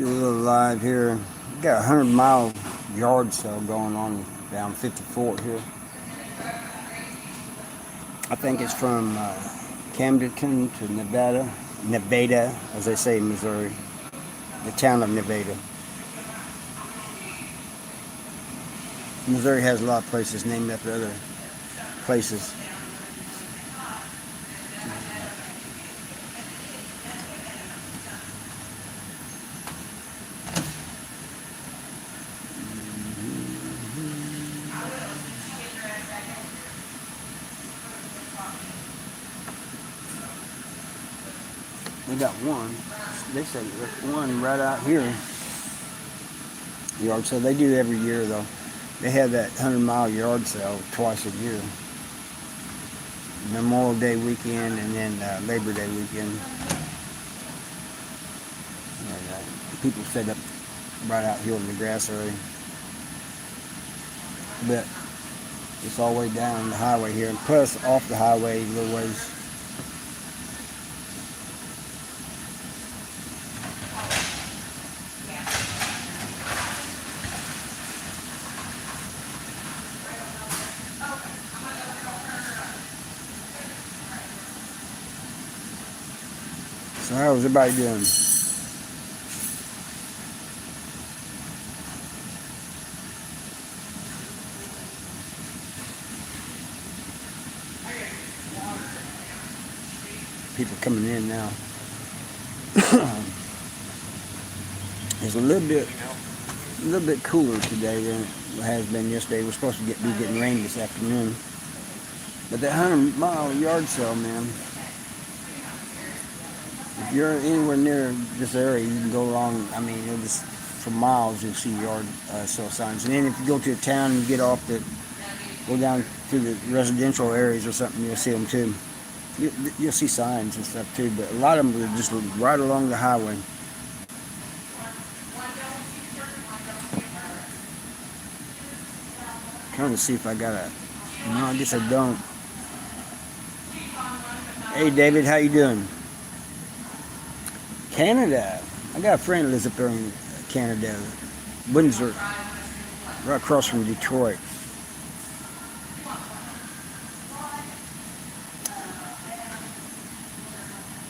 Do a little live here. We got a 100-mile yard sale going on down 54 here. I think it's from Camden to Nevada, as they say in Missouri, the town of Nevada. Missouri has a lot of places named after other places. We got one. They said there's one right out here. Yard sale. They do it every year though. They have that 100-mile yard sale twice a year. Memorial Day weekend and then Labor Day weekend. And, people set up right out here in the grass area. But it's all the way down the highway here, and plus off the highway a little ways. So how's everybody doing? People coming in now. It's a little bit cooler today than it has been yesterday. We're supposed to be getting rain this afternoon. But that 100-mile yard sale, man. If you're anywhere near this area, you can go along. I mean, it'll just for miles you'll see yard sale signs. And then if you go to a town and go down through the residential areas or something, you'll see them too. You'll see signs and stuff too, but a lot of them are just right along the highway. Trying to see if I got a. No, I guess I don't. Hey, David, how you doing? Canada. I got a friend that lives up there in Canada, Windsor, right across from Detroit.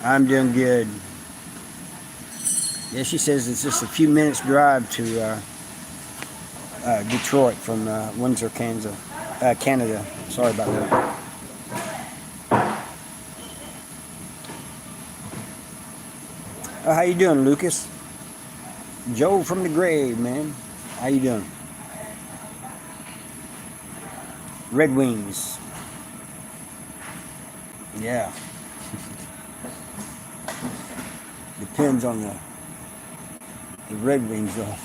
I'm doing good. Yeah, she says it's just a few minutes drive to Detroit from Windsor, Canada. Sorry about that. How you doing, Lucas? Joe from the grave, man. How you doing? Red Wings. Yeah. Depends on the Red Wings, though.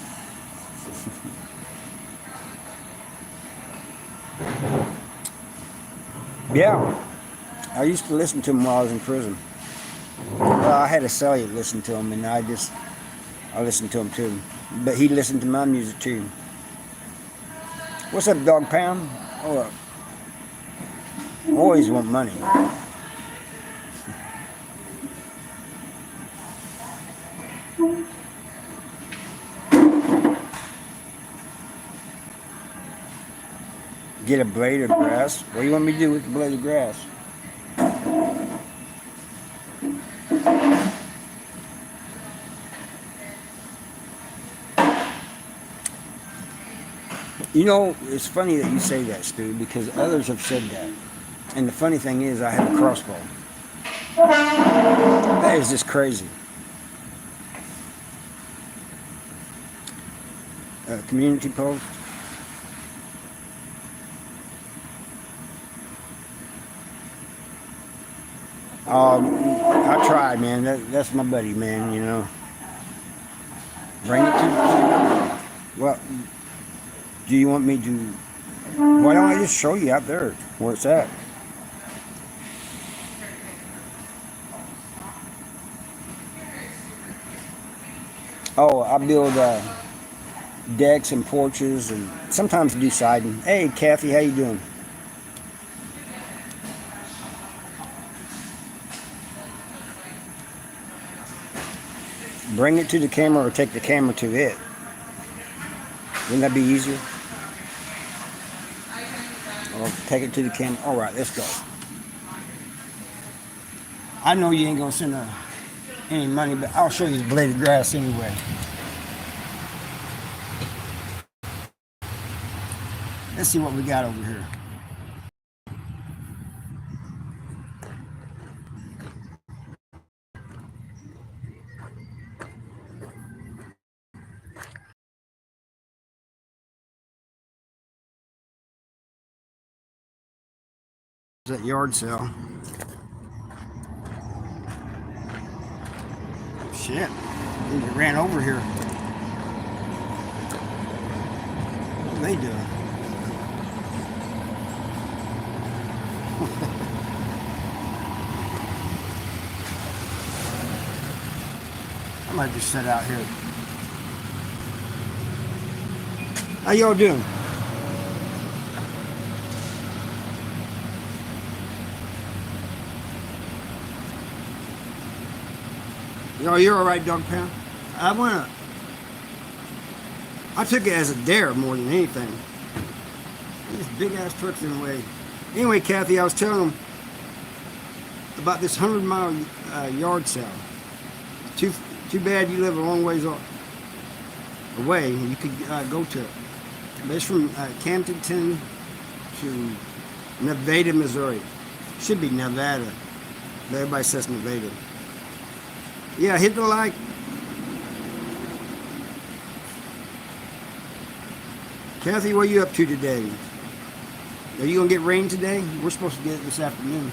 Yeah. I used to listen to him while I was in prison. Well, I had a cellular listen to him, and I listened to him too. But he listened to my music too. What's up, Dog Pound? Oh, always want money. Get a blade of grass? What do you want me to do with the blade of grass? You know, it's funny that you say that, Stu, because others have said that. And the funny thing is, I have a crossbow. That is just crazy. Community post. I tried, man. That's my buddy, man, you know. Bring it to. Well, do you want me to? Why don't I just show you out there where it's at? Oh, I build decks and porches, and sometimes do siding. Hey, Kathy, how you doing? bring it to the camera or take the camera to it. Wouldn't that be easier? Or take it to the camera. All right, let's go. I know you ain't gonna send any money, but I'll show you the blade of grass anyway. Let's see what we got over here. That yard sale. Shit, they ran over here. What are they doing? I might just sit out here. How y'all doing? You're all right, Dog Pound. I took it as a dare more than anything. These big ass trucks in the way. Anyway, Kathy, I was telling them about this 100-mile yard sale. Too bad you live a long ways away. You could go to it. But it's from Camdenton to Nevada, Missouri. Should be Nevada, but everybody says Nevada. Yeah, hit the like. Kathy, what are you up to today? Are you going to get rain today? We're supposed to get it this afternoon.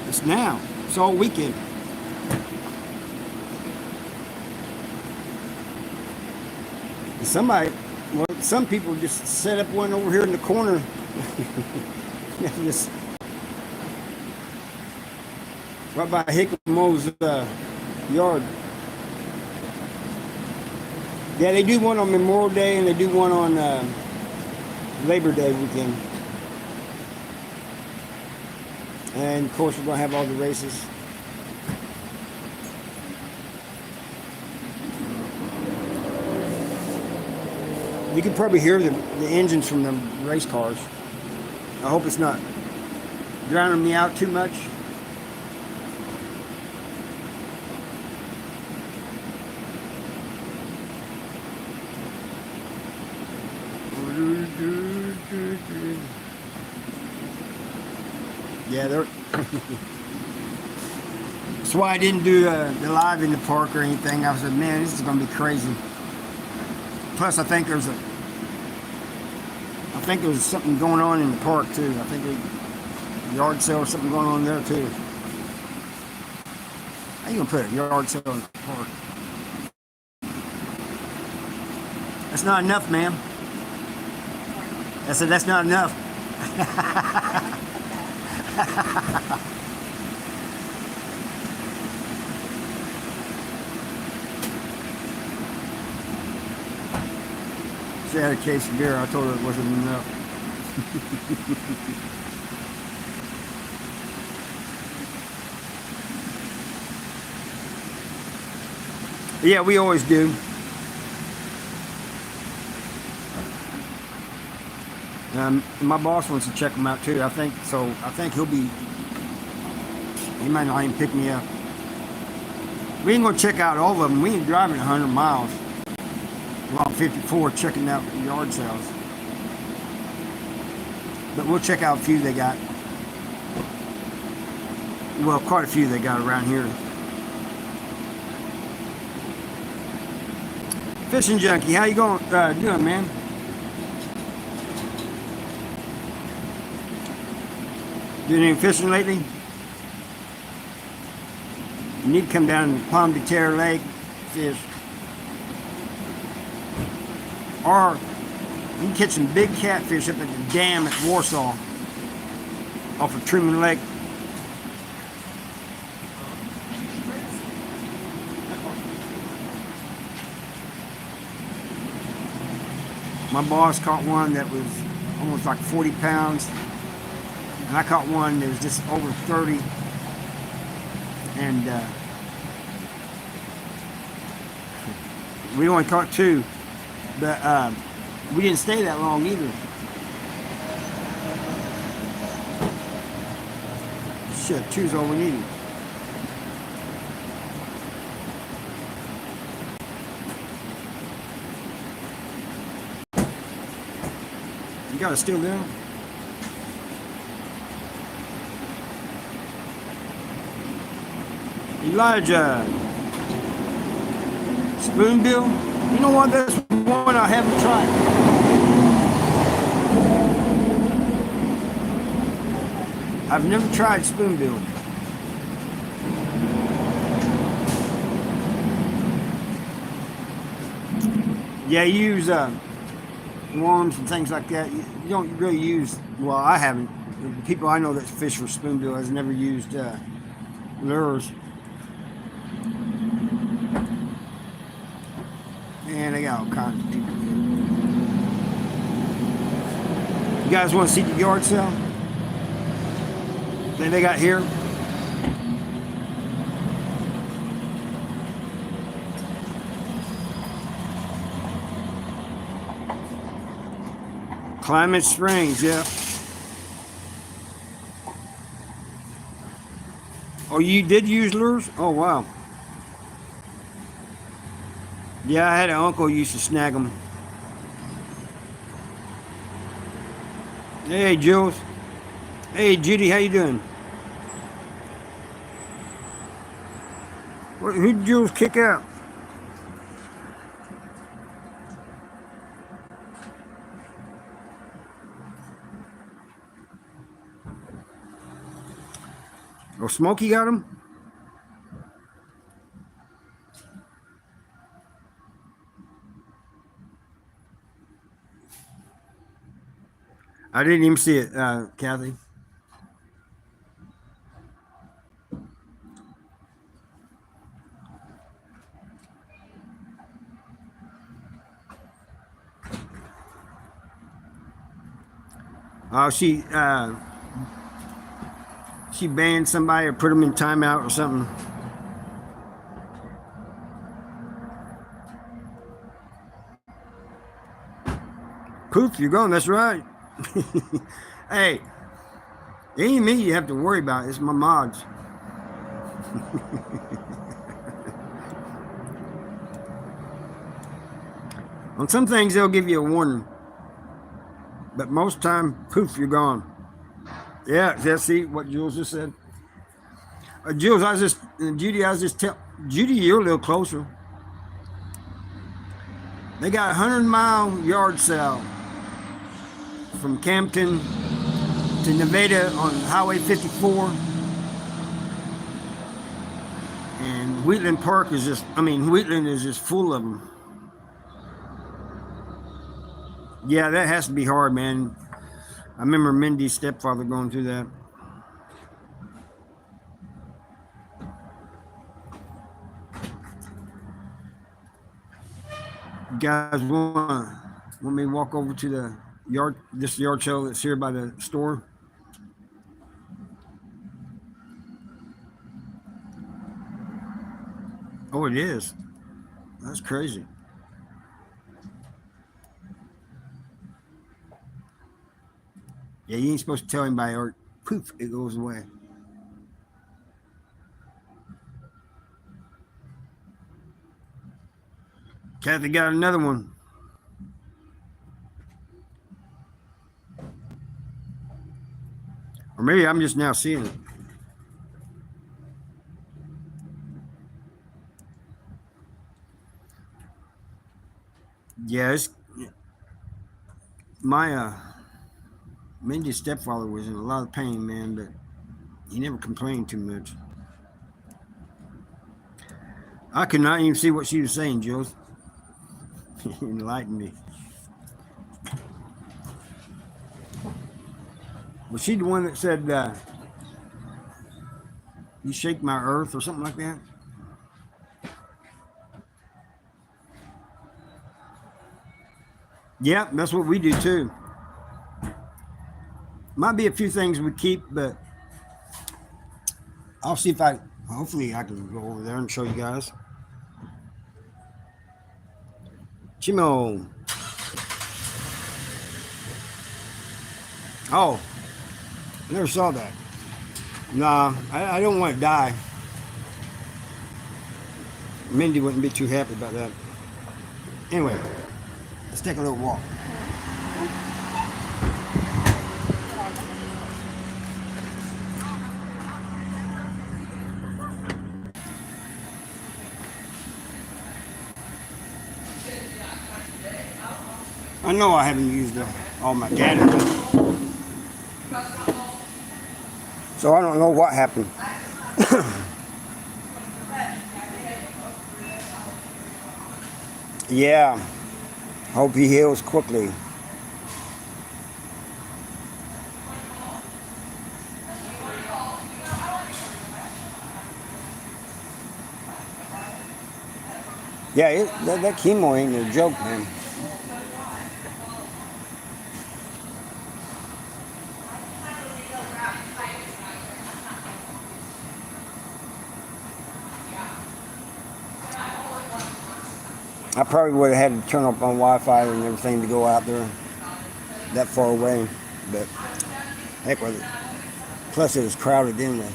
It's now. It's all weekend. Some people just set up one over here in the corner. Just right by Hickmo's yard. Yeah, they do one on Memorial Day and they do one on Labor Day weekend. And of course, we're going to have all the races. You can probably hear the engines from the race cars. I hope it's not drowning me out too much. Yeah, they're. That's why I didn't do the live in the park or anything. I said, man, this is going to be crazy. Plus, I think there's something going on in the park too. I think a yard sale or something going on there too. How you gonna put a yard sale in the park? That's not enough, ma'am. I said that's not enough. She had a case of beer. I told her it wasn't enough. Yeah, we always do. My boss wants to check them out too. I think he might not even pick me up. We ain't gonna check out all of them. We ain't driving 100 miles. Along 54 checking out yard sales. But we'll check out a few they got. Well, quite a few they got around here. Fishing Junkie, how you doing, man? Doing any fishing lately? You need to come down to Palm de Terre Lake, fish. Or you can catch some big catfish up at the dam at Warsaw off of Truman Lake. My boss caught one that was almost like 40 pounds, and I caught one that was just over 30. And we only caught two, but we didn't stay that long either. Shit, two's all we needed. You got it still there? Elijah. Spoonbill? You know what? That's one I haven't tried. I've never tried spoonbill. Yeah, you use worms and things like that. You don't really use, well, I haven't. The people I know that fish for spoonbill has never used lures. And I got all kinds of people here. You guys want to see the yard sale that they got here? Climate Springs, yeah. Oh, you did use lures? Oh, wow. Yeah, I had an uncle who used to snag them. Hey, Jules. Hey, Judy, how you doing? Who did Jules kick out? Oh, Smokey got him? I didn't even see it, Kathy. Oh, she banned somebody or put them in timeout or something. Poof, you're gone. That's right. Hey, it ain't me you have to worry about. It's my mods. On some things, they'll give you a warning. But most time, poof, you're gone. Yeah, see what Jules just said? Jules, Judy, Judy, you're a little closer. They got a 100-mile yard sale from Campton to Nevada on Highway 54. And Wheatland Park is Wheatland is just full of them. Yeah, that has to be hard, man. I remember Mindy's stepfather going through that. You guys want me to walk over to the this yard sale that's here by the store? Oh, it is. That's crazy. Yeah, you ain't supposed to tell anybody or poof, it goes away. Kathy got another one. Or maybe I'm just now seeing it. Yeah, my Mindy's stepfather was in a lot of pain, man, but he never complained too much. I could not even see what she was saying, Jules. Enlighten me. Was she the one that said, you shake my earth or something like that? Yeah, that's what we do too. Might be a few things we keep, but I'll see if I. Hopefully, I can go over there and show you guys. Chimo. Oh, never saw that. Nah, I don't want to die. Mindy wouldn't be too happy about that. Anyway, let's take a little walk. I know I haven't used all my data, so I don't know what happened. Yeah, hope he heals quickly. Yeah, that chemo ain't no joke, man. I probably would have had to turn up on Wi-Fi and everything to go out there that far away, but heck with it. Plus, it was crowded anyway.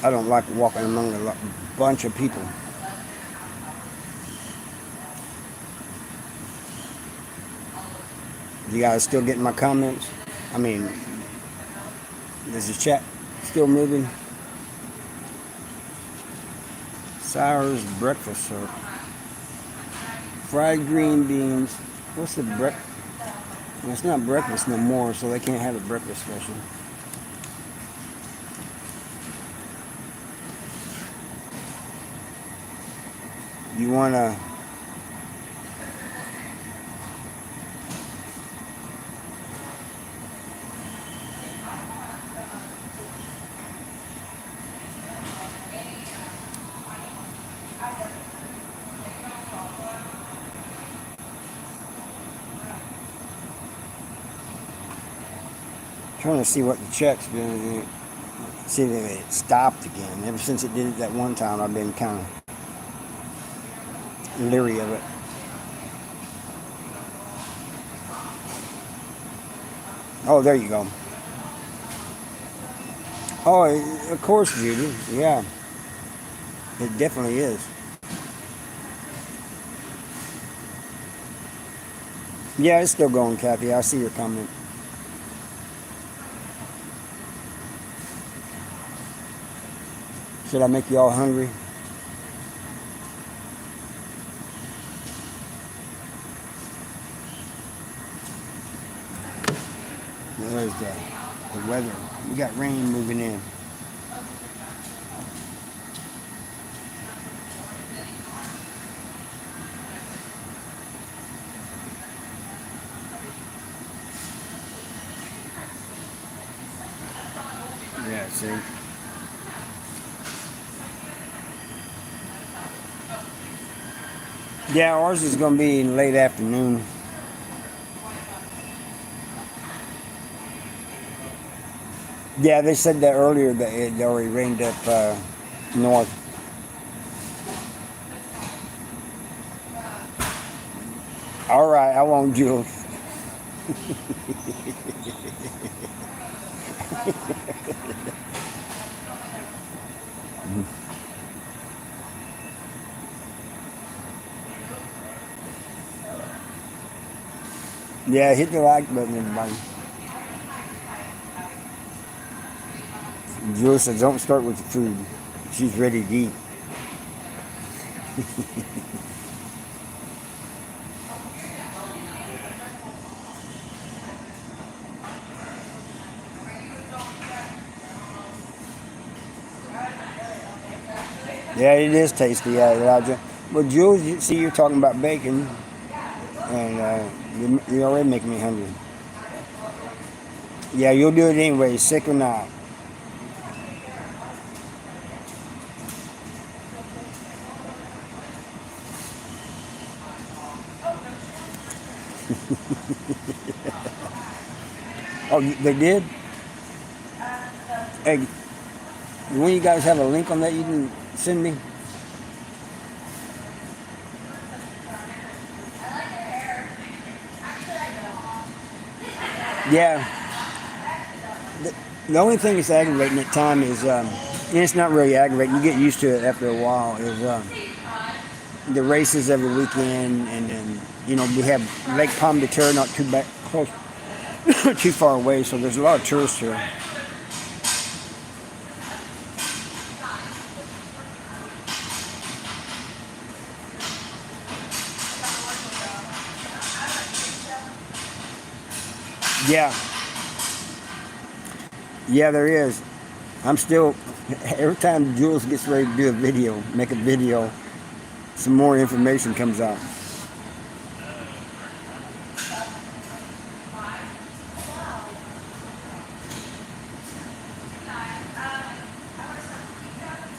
I don't like walking among a bunch of people. You guys still getting my comments? I mean, is the chat still moving? Sour's breakfast syrup. Fried green beans. What's the breakfast? Well, it's not breakfast no more, so they can't have a breakfast special. You wanna? Trying to see what the check's been. See that it stopped again. Ever since it did it that one time, I've been kind of leery of it. Oh, there you go. Oh, of course, Judy. Yeah, it definitely is. Yeah, it's still going, Kathy. I see your comment. Should I make you all hungry? There's the weather. We got rain moving in. Yeah, see? Yeah, ours is going to be in late afternoon. Yeah, they said that earlier that it already rained up north. All right, I won't, Jules. Yeah, hit the like button, everybody. Jules said, don't start with the food. She's ready to eat. Yeah, it is tasty, Elijah. Well, Jules, see, you're talking about bacon, and you already making me hungry. Yeah, you'll do it anyway, sick or not. Oh, they did? Hey, when you guys have a link on that you can send me? Yeah. The only thing that's aggravating at time is, and it's not really aggravating, you get used to it after a while, is the races every weekend, and then, we have Lake Palm de Terre not too back, close, too far away, so there's a lot of tourists here. Yeah. Yeah, there is. I'm still, every time Jules gets ready to do a video, make a video, some more information comes out.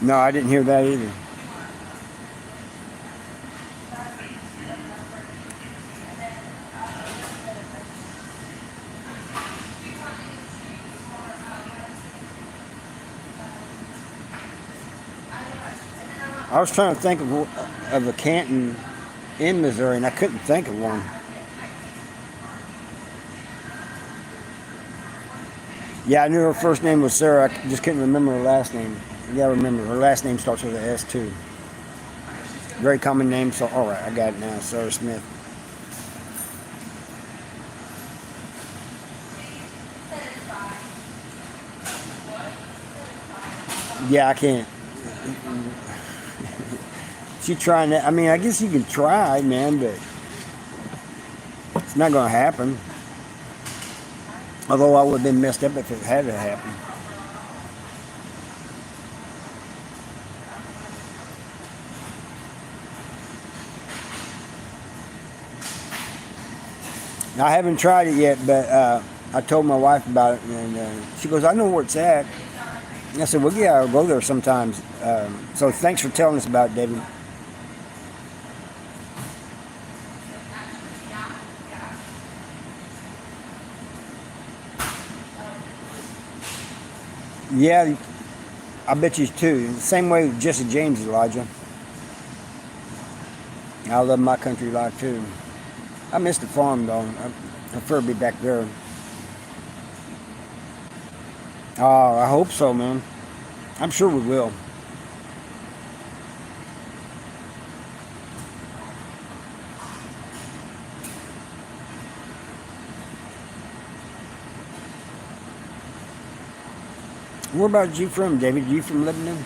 No, I didn't hear that either. I was trying to think of a Canton in Missouri, and I couldn't think of one. Yeah, I knew her first name was Sarah. I just couldn't remember her last name. You gotta remember, her last name starts with an S too. Very common name, so alright, I got it now. Sarah Smith. Yeah, I can't. She trying that. I mean, I guess you can try, man, but it's not gonna happen. Although I would have been messed up if it had to happen. Now, I haven't tried it yet, but I told my wife about it, and she goes, "I know where it's at." And I said, "Well, yeah, I'll go there sometimes." So thanks for telling us about it, David. Yeah, I bet you too. Same way with Jesse James, Elijah. I love my country life too. I miss the farm though. I prefer to be back there. Oh, I hope so, man. I'm sure we will. Where about you from, David? You from Lebanon?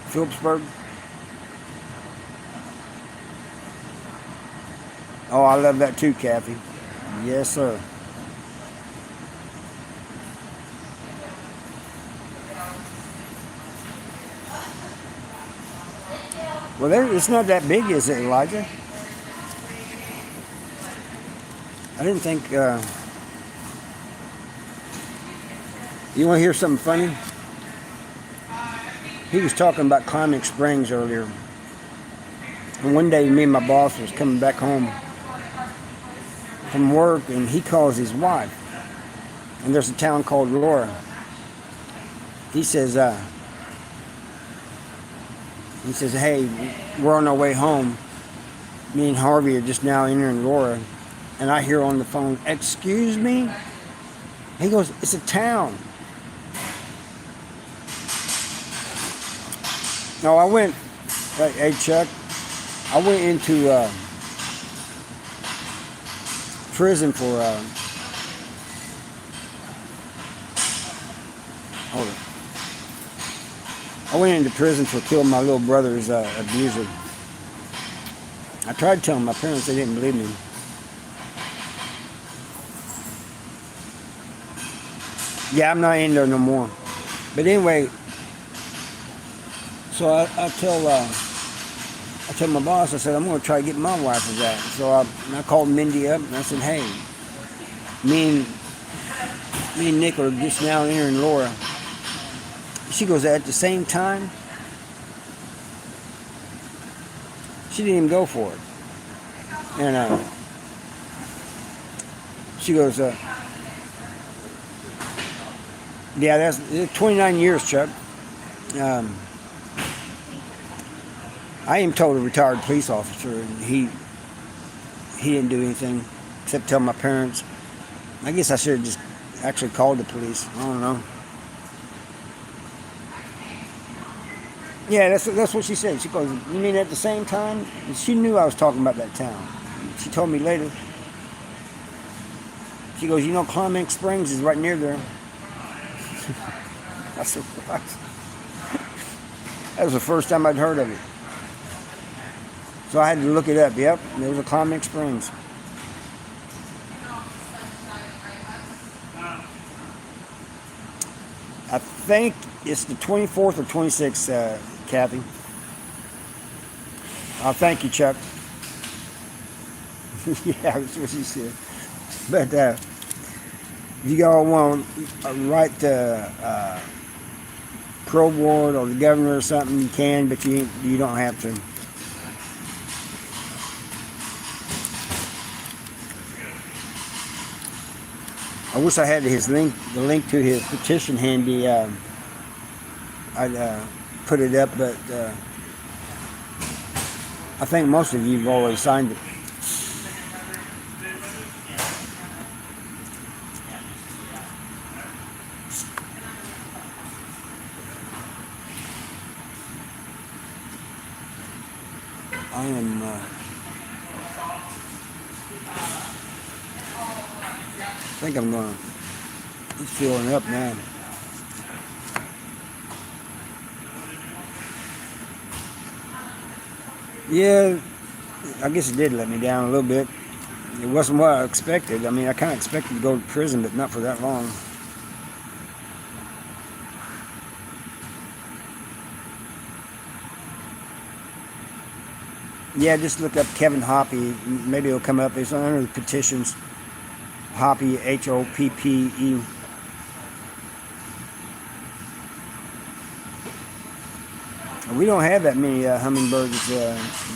Phillipsburg? Oh, I love that too, Kathy. Yes, sir. Well, it's not that big, is it, Elijah? I didn't think. You want to hear something funny? He was talking about Climbing Springs earlier. And one day, me and my boss was coming back home from work, and he calls his wife. And there's a town called Laura. He says, "Hey, we're on our way home. Me and Harvey are just now entering Laura." And I hear on the phone, "Excuse me?" He goes, "It's a town." No, I went, hey Chuck, I went into prison for, hold on. I went into prison for killing my little brother's abuser. I tried telling my parents, they didn't believe me. Yeah, I'm not in there no more. But anyway, so I tell my boss, I said, "I'm going to try to get my wife with that." So I called Mindy up and I said, "Hey, me and Nick are just now entering Laura." She goes, "At the same time?" She didn't even go for it. And She goes, yeah, that's 29 years, Chuck. Um, I am told a retired police officer, and he didn't do anything except tell my parents. I guess I should have just actually called the police. I don't know. Yeah, that's what she said. She goes, you mean at the same time? And she knew I was talking about that town. She told me later. She goes, you know, Climax Springs is right near there. I said, what? That was the first time I'd heard of it. So I had to look it up. Yep, there was a Climax Springs. I think it's the 24th or 26th, Kathy. Thank you, Chuck. Yeah, that's what she said. But if you all want to write the pro board or the governor or something, you can, but you don't have to. I wish I had the link to his petition handy. I'd put it up, but I think most of you have already signed it. I think I'm gonna. It's filling up now. Yeah, I guess it did let me down a little bit. It wasn't what I expected. I mean, I kind of expected to go to prison, but not for that long. Yeah, just look up Kevin Hoppe. Maybe it'll come up. It's under the petitions. Hoppe, Hoppe. We don't have that many hummingbirds,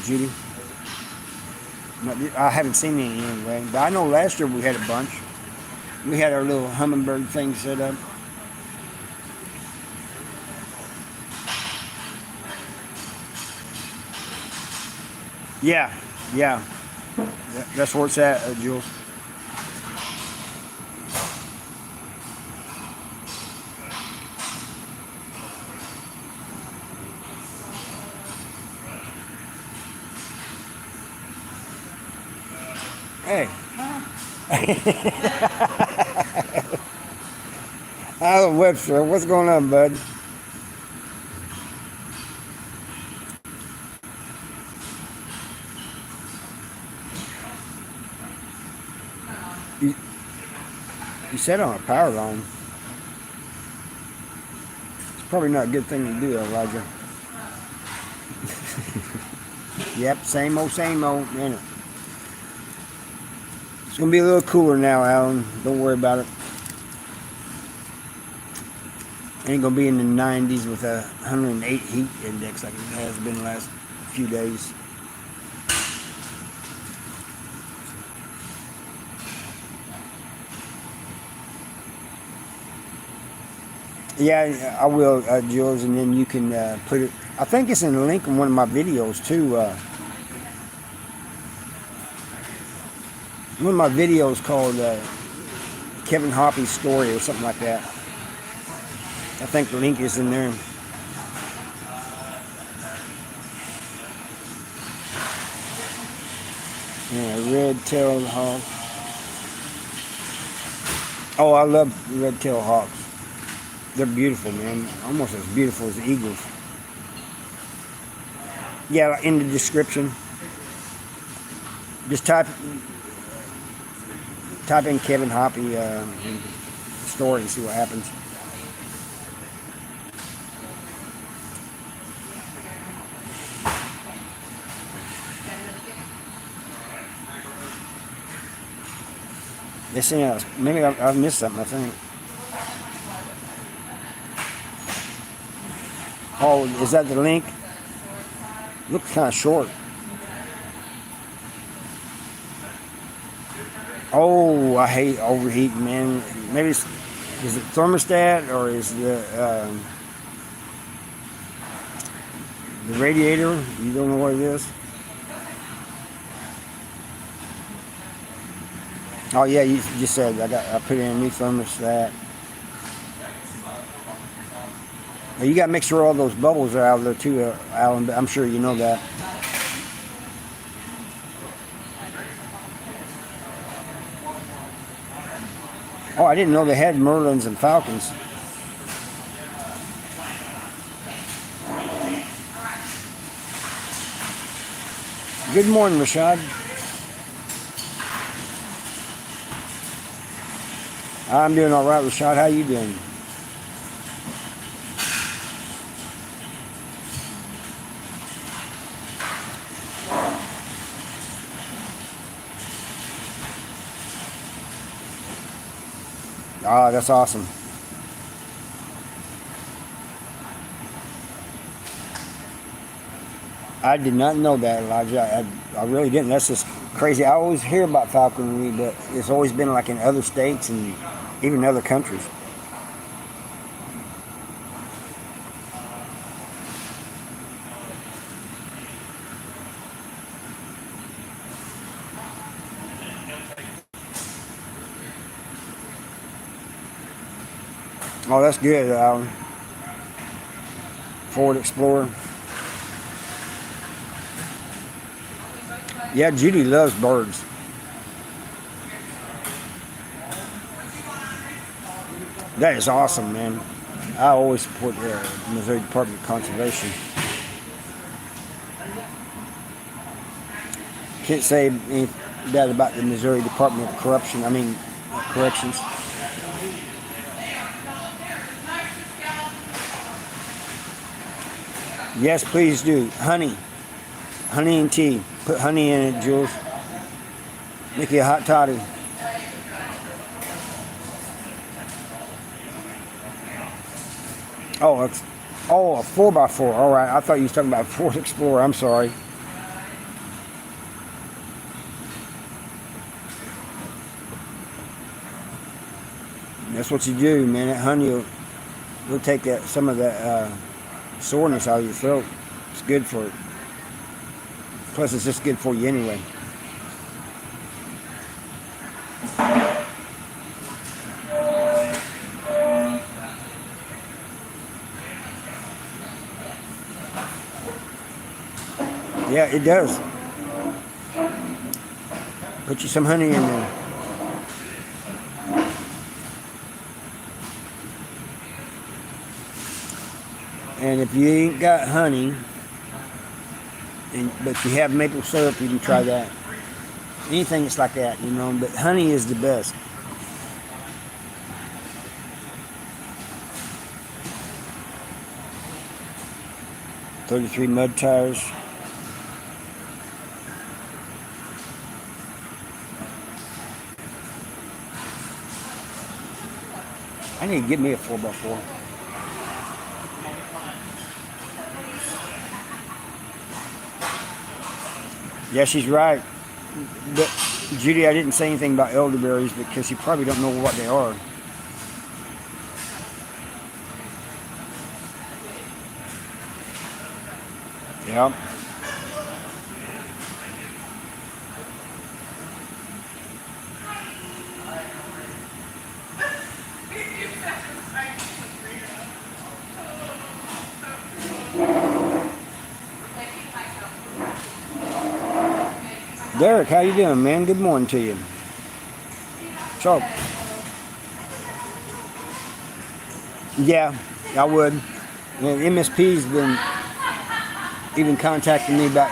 Judy. I haven't seen any anyway. But I know last year we had a bunch. We had our little hummingbird thing set up. Yeah. That's where it's at, Jules. Hey. Alan Webster, what's going on, bud? You set on a power line. It's probably not a good thing to do, Elijah. Yep, same old, ain't it? It's going to be a little cooler now, Alan. Don't worry about it. Ain't going to be in the 90s with a 108 heat index like it has been the last few days. Yeah, I will, Jules, and then you can put it. I think it's in the link in one of my videos, too. One of my videos called Kevin Hoppe's Story or something like that. I think the link is in there. Yeah, red-tailed hawk. Oh, I love red-tailed hawks. They're beautiful, man. Almost as beautiful as the eagles. Yeah, in the description. Just type in Kevin Hoppe story and see what happens. They say maybe I've missed something, I think. Oh, is that the link? Looks kind of short. Oh, I hate overheating, man. Maybe is it thermostat or is the radiator? You don't know what it is? Oh yeah, you just said I put in a new thermostat. Now, you got to make sure all those bubbles are out of there too, Alan. But I'm sure you know that. Oh, I didn't know they had Merlins and Falcons. Good morning, Rashad. I'm doing all right, Rashad. How you doing? Ah, that's awesome. I did not know that, Elijah. I really didn't. That's just crazy. I always hear about falconry, but it's always been like in other states and even other countries. Oh, that's good, Alan. Ford Explorer. Yeah, Judy loves birds. That is awesome, man. I always support the Missouri Department of Conservation. Can't say anything bad about the Missouri Department of Corrections. Yes, please do. Honey and tea. Put honey in it, Jules. Make you a hot toddy. Oh, a 4x4. All right, I thought you was talking about Ford Explorer. I'm sorry. That's what you do, man. That honey will take some of that soreness out of your throat. It's good for it. Plus, it's just good for you anyway. Yeah, it does. Put you some honey in there. And if you ain't got honey, but you have maple syrup, you can try that. Anything that's like that, but honey is the best. .33 mud tires. I need to get me a 4x4. Yeah, she's right. But Judy, I didn't say anything about elderberries because you probably don't know what they are. Yeah. Derek, how you doing, man? Good morning to you. So, yeah, I would. And MSP's been even contacting me about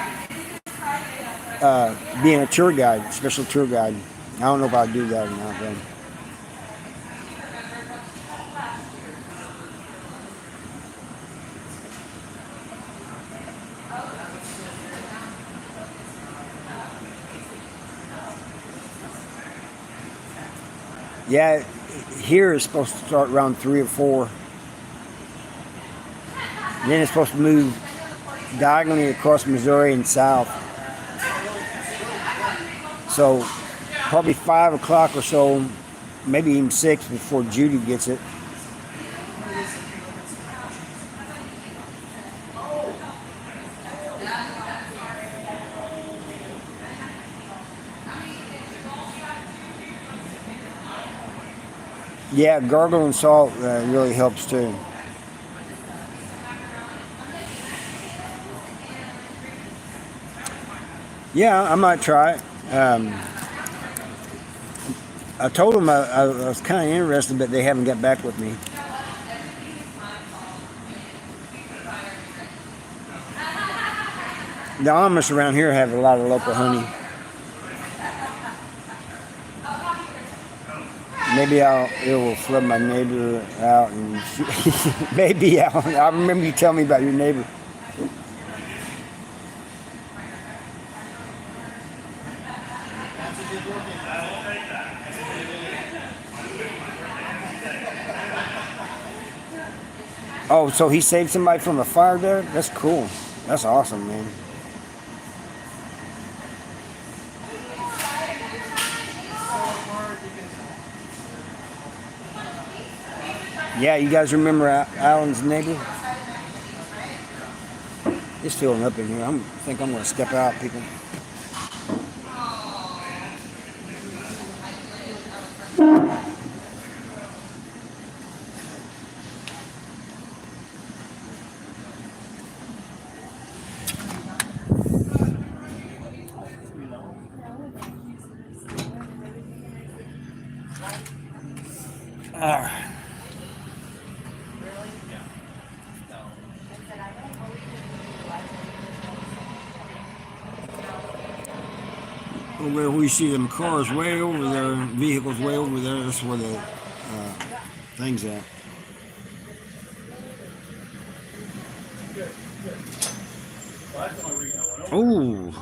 being a tour guide, special tour guide. I don't know if I'll do that or not, though. Yeah, here is supposed to start around 3 or 4. And then it's supposed to move diagonally across Missouri and south. So probably 5 o'clock or so, maybe even 6 before Judy gets it. Yeah, gargling salt really helps too. Yeah, I might try it. I told them I was kind of interested, but they haven't got back with me. The Amish around here have a lot of local honey. Maybe it will flub my neighbor out, and maybe I remember you telling me about your neighbor. Oh, so he saved somebody from a fire there? That's cool. That's awesome, man. Yeah, you guys remember Alan's neighbor? It's filling up in here. I think I'm going to step out, people. Where we see them cars way over there, vehicles way over there, that's where the thing's at. Oh,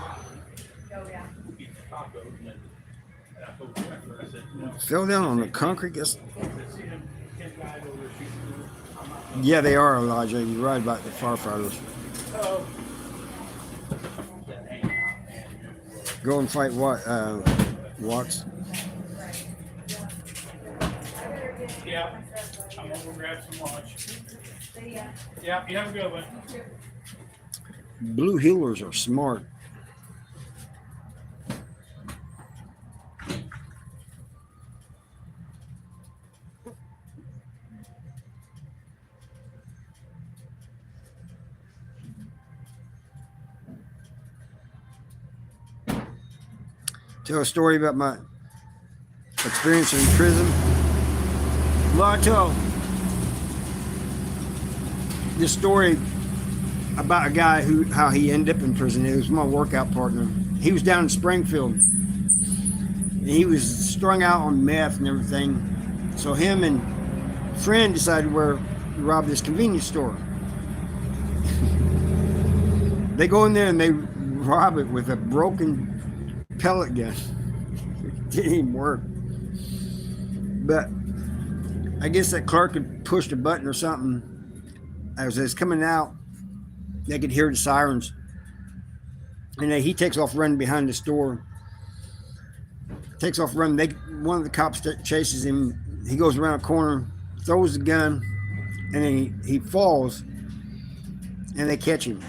fell down on the concrete. Yeah, they are, Elijah. You're right about the firefighters. Go and fight what? Watts? Yeah, I'm gonna go grab some lunch. Yeah, you have a good one. Blue healers are smart. Tell a story about my experience in prison. Well, I tell this story about a guy how he ended up in prison. It was my workout partner. He was down in Springfield, and he was strung out on meth and everything. So him and a friend decided to rob this convenience store. They go in there and they rob it with a broken pellet gun. It didn't even work. But I guess that clerk had pushed a button or something. As it's coming out, they could hear the sirens. And he takes off running behind the store. Takes off running. One of the cops chases him. He goes around a corner, throws the gun, and then he falls, and they catch him.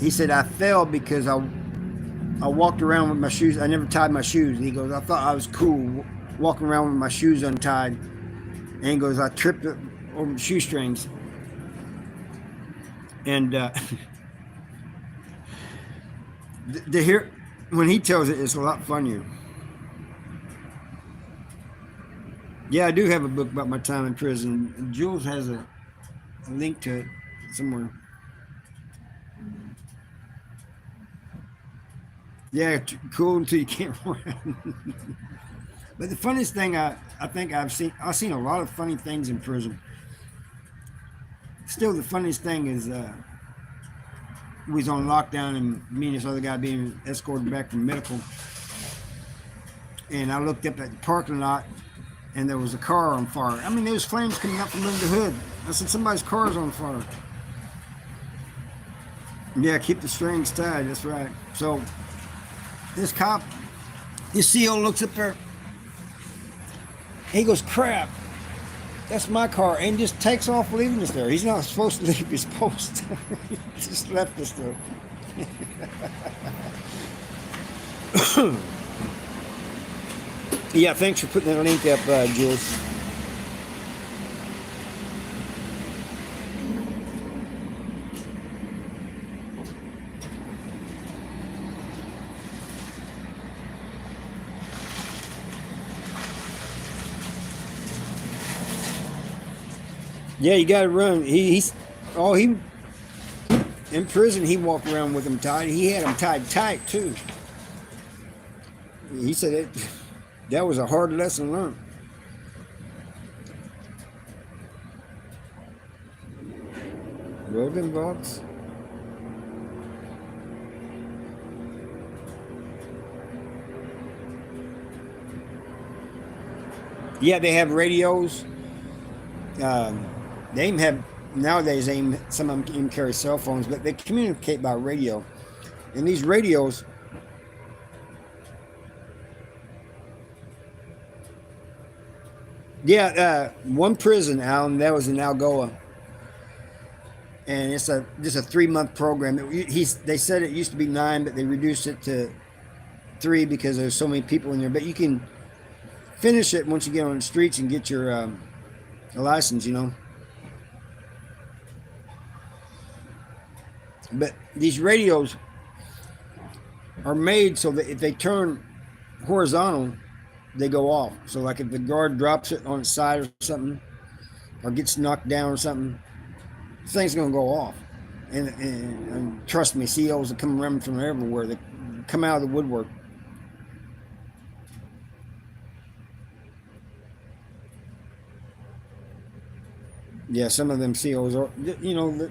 He said, I fell because I walked around with my shoes. I never tied my shoes. And he goes, I thought I was cool walking around with my shoes untied. And he goes, I tripped over the shoestrings. And when he tells it, it's a lot funnier. Yeah, I do have a book about my time in prison. Jules has a link to it somewhere. Yeah, cool until you can't run. But the funniest thing I think I've seen a lot of funny things in prison. Still, the funniest thing is we was on lockdown, and me and this other guy being escorted back from medical. And I looked up at the parking lot, and there was a car on fire. I mean, there was flames coming up from under the hood. I said, somebody's car's on fire. Yeah, keep the strings tied. That's right. So this cop This CO looks up there. He goes, crap, that's my car, and just takes off leaving us there. He's not supposed to leave his post. He just left us there. Yeah, thanks for putting that link up, Jules. Yeah, you got to run. He's in prison. He walked around with him tied. He had him tied tight too. He said that was a hard lesson learned. Welding box. Yeah, they have radios. They even have nowadays. Some of them even carry cell phones, but they communicate by radio. And these radios, yeah, one prison, Alan, that was in Algoa, and it's just a 3-month program. They said it used to be 9, but they reduced it to 3 because there's so many people in there. But you can finish it once you get on the streets and get your license, you know. But these radios are made so that if they turn horizontal, they go off. So like if the guard drops it on its side or something, or gets knocked down or something, the thing's going to go off. And trust me, COs that come around from everywhere, they come out of the woodwork. Yeah, some of them COs are, you know,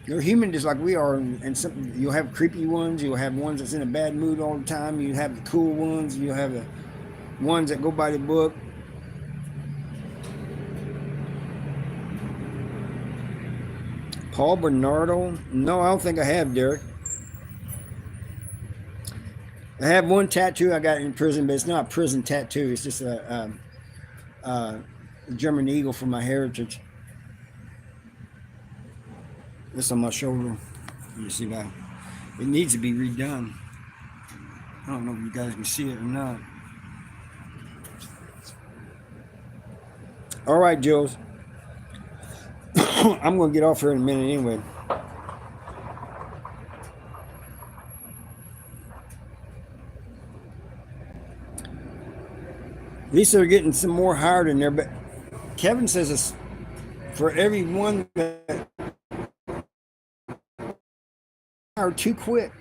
they're human just like we are, and some, you'll have creepy ones, you'll have ones that's in a bad mood all the time, you have the cool ones, you'll have the ones that go by the book. Paul Bernardo? No, I don't think I have, Derek. I have one tattoo I got in prison, but it's not a prison tattoo. It's just a German eagle from my heritage. This on my shoulder. You see that? It needs to be redone. I don't know if you guys can see it or not. All right, Jules. I'm going to get off here in a minute anyway. At least they're getting some more hired in there, but Kevin says it's for every one that are too quick.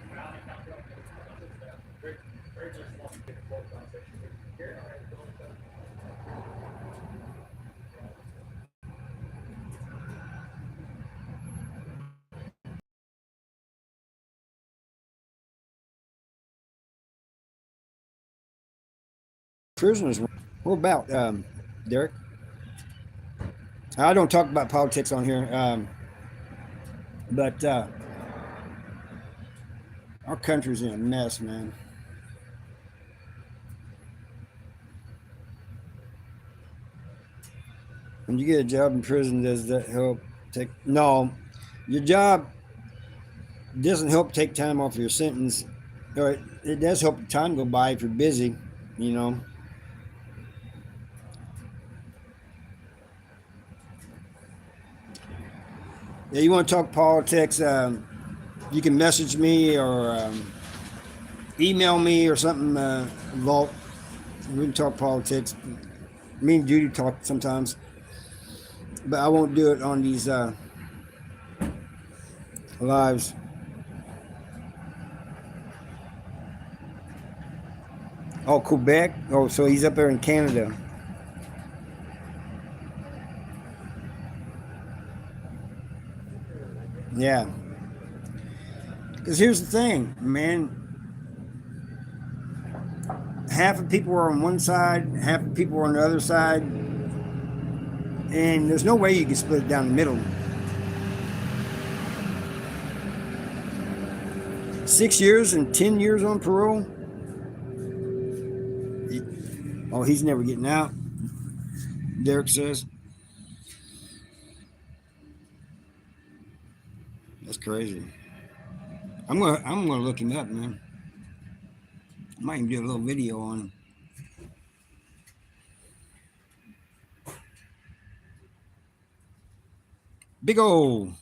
Prisoners. What about Derek? I don't talk about politics on here, but our country's in a mess, man. When you get a job in prison, does that help No, your job doesn't help take time off your sentence. Or it does help the time go by if you're busy, you know. Yeah, you want to talk politics? You can message me or email me or something. Vault. We can talk politics. Me and Judy talk sometimes, but I won't do it on these lives. Oh, Quebec. Oh, so he's up there in Canada. Yeah. Because here's the thing, man. Half of people are on one side, half of people are on the other side, and there's no way you can split it down the middle. 6 years and 10 years on parole. Oh, he's never getting out, Derek says. That's crazy. I'm gonna look him up, man. I might even do a little video on him. Big old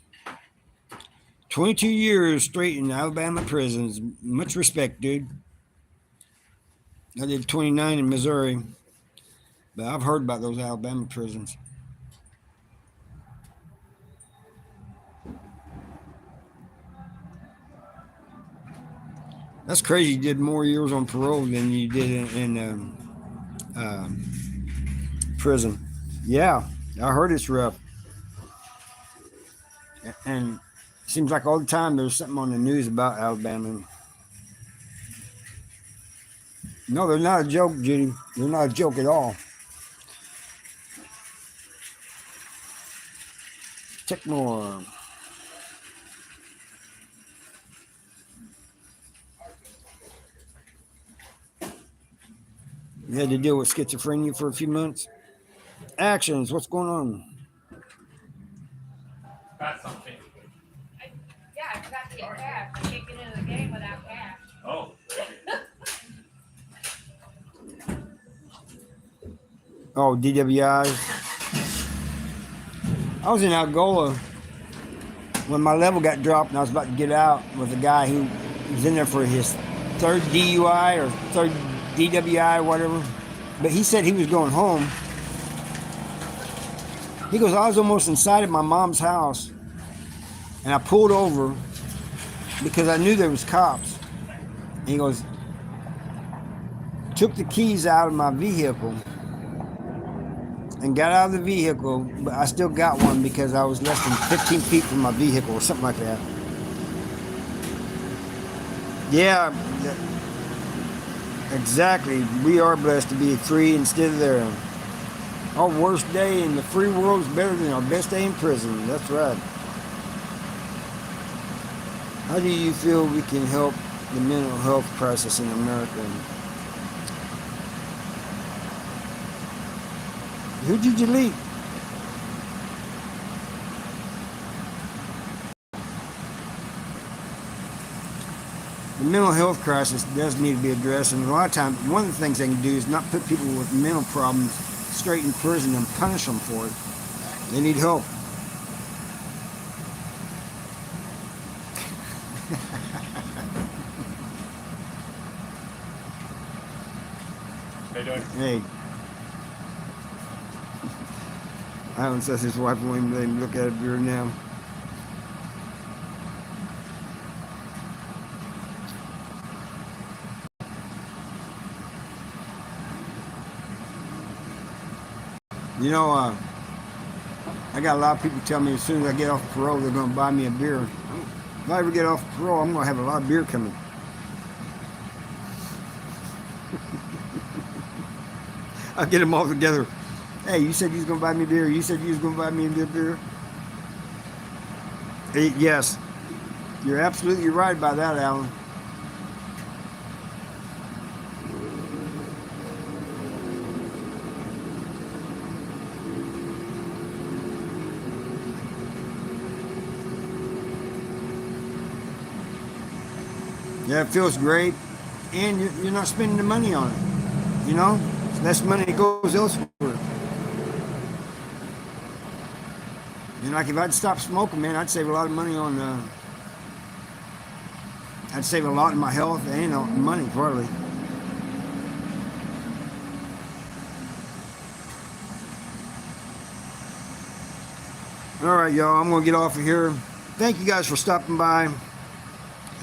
22 years straight in Alabama prisons. Much respect, dude. I did 29 in Missouri, but I've heard about those Alabama prisons. That's crazy. You did more years on parole than you did in prison. Yeah, I heard it's rough. And it seems like all the time there's something on the news about Alabama. No, they're not a joke, Judy. They're not a joke at all. Check more. You had to deal with schizophrenia for a few months. Actions. What's going on? Got something. Yeah, I forgot to get cash. I can't get into the game without cash. Oh. Oh, DWIs. I was in Algola when my level got dropped and I was about to get out with a guy who was in there for his third DUI or third DWI or whatever. But he said he was going home. He goes, I was almost inside of my mom's house and I pulled over because I knew there was cops. And he goes, took the keys out of my vehicle and got out of the vehicle, but I still got one because I was less than 15 feet from my vehicle or something like that. Yeah, exactly. We are blessed to be free instead of there. Our worst day in the free world is better than our best day in prison. That's right. How do you feel we can help the mental health crisis in America? Who'd you delete? The mental health crisis does need to be addressed, and a lot of times, one of the things they can do is not put people with mental problems straight in prison and punish them for it. They need help. How you doing? Hey. Alan says his wife won't even let him look at a beer now. You know, I got a lot of people tell me as soon as I get off parole, they're going to buy me a beer. If I ever get off parole, I'm going to have a lot of beer coming. I'll get them all together. Hey, you said you was going to buy me beer. You said you was going to buy me a beer. Hey, yes, you're absolutely right about that, Alan. Yeah, it feels great, and you're not spending the money on it. You know, less money goes elsewhere. And like if I'd stop smoking, man, I'd save a lot of money on. I'd save a lot in my health and on money, probably. All right, y'all, I'm gonna get off of here. Thank you guys for stopping by,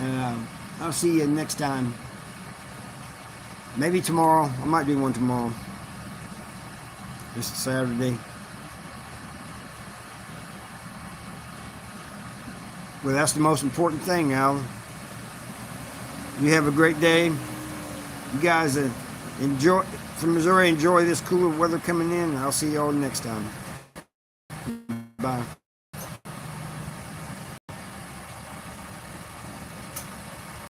and I'll see you next time. Maybe tomorrow. I might do one tomorrow. It's Saturday. Well, that's the most important thing, Alan. You have a great day. You guys enjoy from Missouri. Enjoy this cooler weather coming in. I'll see y'all next time.